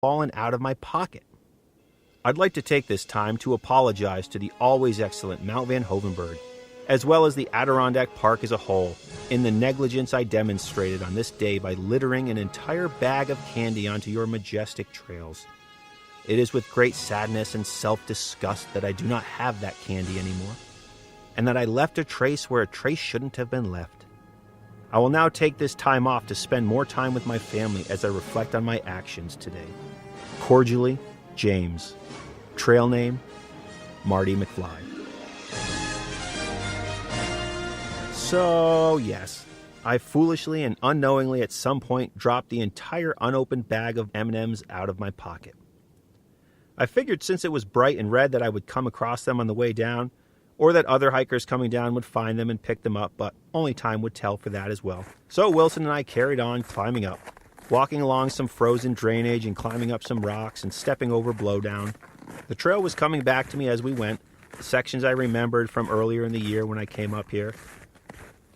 fallen out of my pocket. I'd like to take this time to apologize to the always excellent Mount Van Hoevenberg, as well as the Adirondack Park as a whole, in the negligence I demonstrated on this day by littering an entire bag of candy onto your majestic trails. It is with great sadness and self-disgust that I do not have that candy anymore, and that I left a trace where a trace shouldn't have been left. I will now take this time off to spend more time with my family as I reflect on my actions today. Cordially, James. Trail name, Marty McFly. So, yes, I foolishly and unknowingly at some point dropped the entire unopened bag of M&Ms out of my pocket. I figured since it was bright and red that I would come across them on the way down, or that other hikers coming down would find them and pick them up, but only time would tell for that as well. So Wilson and I carried on climbing up, walking along some frozen drainage and climbing up some rocks and stepping over blowdown. The trail was coming back to me as we went, the sections I remembered from earlier in the year when I came up here.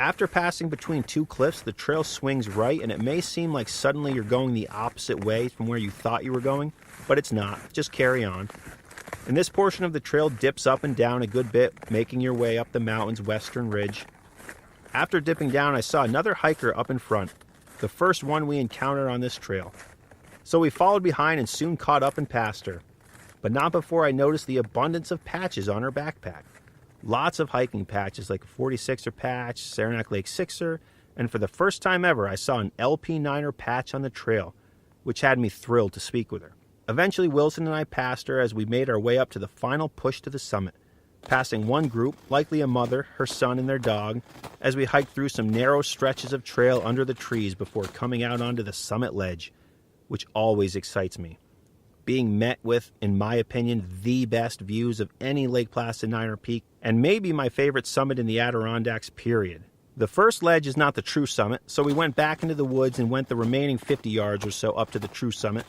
After passing between two cliffs, the trail swings right, and it may seem like suddenly you're going the opposite way from where you thought you were going, but it's not. Just carry on. And this portion of the trail dips up and down a good bit, making your way up the mountain's western ridge. After dipping down, I saw another hiker up in front, the first one we encountered on this trail. So we followed behind and soon caught up and passed her, but not before I noticed the abundance of patches on her backpack. Lots of hiking patches like a 46er patch, Saranac Lake 6er, and for the first time ever I saw an LP9'er patch on the trail, which had me thrilled to speak with her. Eventually Wilson and I passed her as we made our way up to the final push to the summit, passing one group, likely a mother, her son, and their dog, as we hiked through some narrow stretches of trail under the trees before coming out onto the summit ledge, which always excites me. Being met with, in my opinion, the best views of any Lake Placid 9'er peak, and maybe my favorite summit in the Adirondacks, period. The first ledge is not the true summit, so we went back into the woods and went the remaining 50 yards or so up to the true summit,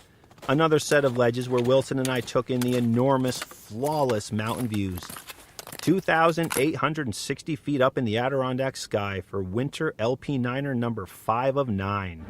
another set of ledges where Wilson and I took in the enormous, flawless mountain views. 2,860 feet up in the Adirondack sky for winter LP9'er number 5 of 9.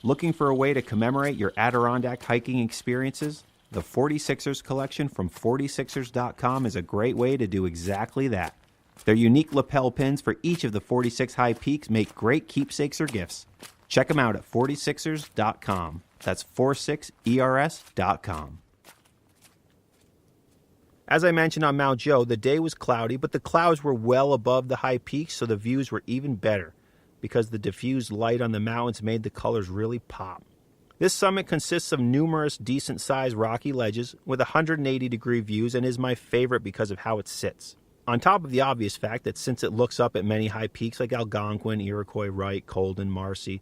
Looking for a way to commemorate your Adirondack hiking experiences? The 46ers collection from 46ers.com is a great way to do exactly that. Their unique lapel pins for each of the 46 high peaks make great keepsakes or gifts. Check them out at 46ers.com. That's 46ers.com. As I mentioned on Mount Joe, the day was cloudy, but the clouds were well above the high peaks, so the views were even better because the diffused light on the mountains made the colors really pop. This summit consists of numerous decent-sized rocky ledges with 180-degree views and is my favorite because of how it sits. On top of the obvious fact that since it looks up at many high peaks like Algonquin, Iroquois, Wright, Colden, Marcy,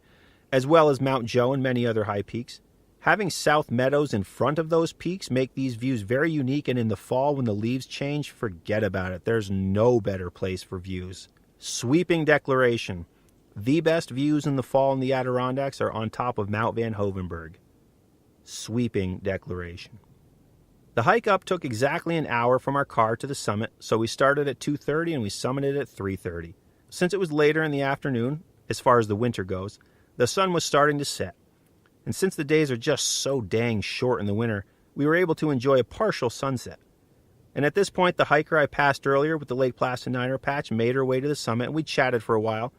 as well as Mount Joe and many other high peaks, having South Meadows in front of those peaks make these views very unique, and in the fall when the leaves change, forget about it. There's no better place for views. Sweeping declaration. The best views in the fall in the Adirondacks are on top of Mount Van Hoevenberg. Sweeping declaration. The hike up took exactly an hour from our car to the summit, so we started at 2:30 and we summited at 3:30. Since it was later in the afternoon, as far as the winter goes, the sun was starting to set. And since the days are just so dang short in the winter, we were able to enjoy a partial sunset. And at this point, the hiker I passed earlier with the Lake Placid 9'er patch made her way to the summit, and we chatted for a while.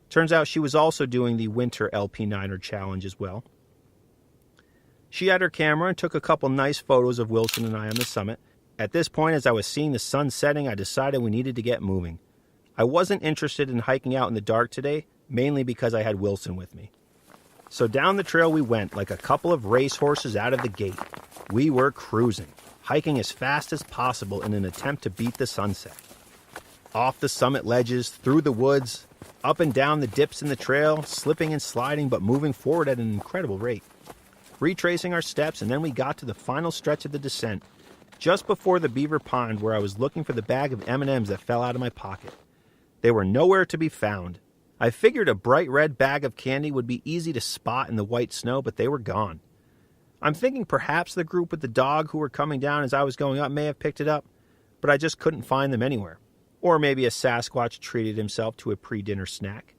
Turns out she was also doing the winter LP9'er challenge as well. She had her camera and took a couple nice photos of Wilson and I on the summit. At this point, as I was seeing the sun setting, I decided we needed to get moving. I wasn't interested in hiking out in the dark today, mainly because I had Wilson with me. So down the trail we went like a couple of racehorses out of the gate. We were cruising, hiking as fast as possible in an attempt to beat the sunset. Off the summit ledges, through the woods, up and down the dips in the trail, slipping and sliding but moving forward at an incredible rate. Retracing our steps, and then we got to the final stretch of the descent, just before the beaver pond where I was looking for the bag of M&Ms that fell out of my pocket. They were nowhere to be found. I figured a bright red bag of candy would be easy to spot in the white snow, but they were gone. I'm thinking perhaps the group with the dog who were coming down as I was going up may have picked it up, but I just couldn't find them anywhere. Or maybe a Sasquatch treated himself to a pre-dinner snack.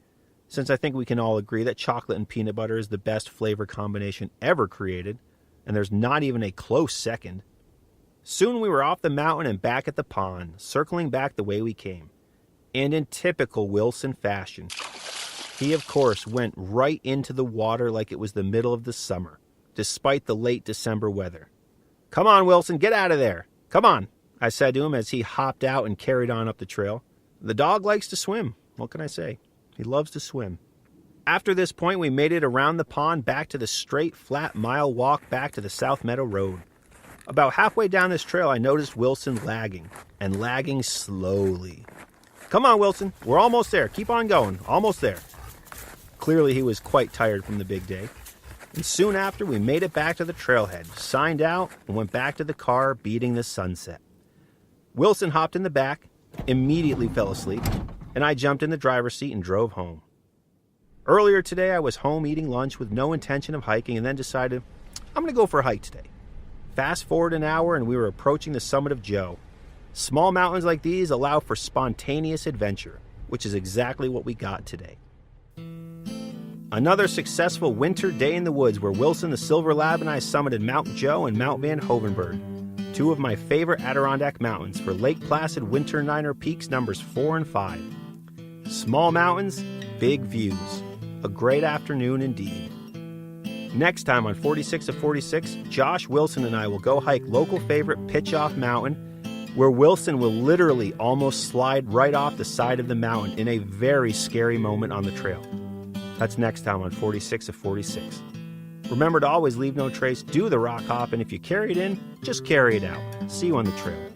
since I think we can all agree that chocolate and peanut butter is the best flavor combination ever created, and there's not even a close second. Soon we were off the mountain and back at the pond, circling back the way we came. And in typical Wilson fashion, he of course went right into the water like it was the middle of the summer, despite the late December weather. "Come on, Wilson, get out of there. Come on," I said to him as he hopped out and carried on up the trail. The dog likes to swim. What can I say? He loves to swim. After this point, we made it around the pond back to the straight, flat mile walk back to the South Meadow Road. About halfway down this trail, I noticed Wilson lagging, and lagging slowly. "Come on, Wilson. We're almost there. Keep on going. Almost there." Clearly, he was quite tired from the big day. And soon after, we made it back to the trailhead, signed out, and went back to the car, beating the sunset. Wilson hopped in the back, immediately fell asleep, and I jumped in the driver's seat and drove home. Earlier today, I was home eating lunch with no intention of hiking and then decided, I'm going to go for a hike today. Fast forward an hour and we were approaching the summit of Joe. Small mountains like these allow for spontaneous adventure, which is exactly what we got today. Another successful winter day in the woods where Wilson the Silver Lab and I summited Mount Joe and Mount Van Hoevenberg, two of my favorite Adirondack mountains for Lake Placid Winter 9'er peaks numbers 4 and 5. Small mountains, big views. A great afternoon indeed. Next time on 46 of 46, Josh, Wilson, and I will go hike local favorite Pitch-Off Mountain, where Wilson will literally almost slide right off the side of the mountain in a very scary moment on the trail. That's next time on 46 of 46. Remember to always leave no trace, do the rock hop, and if you carry it in, just carry it out. See you on the trail.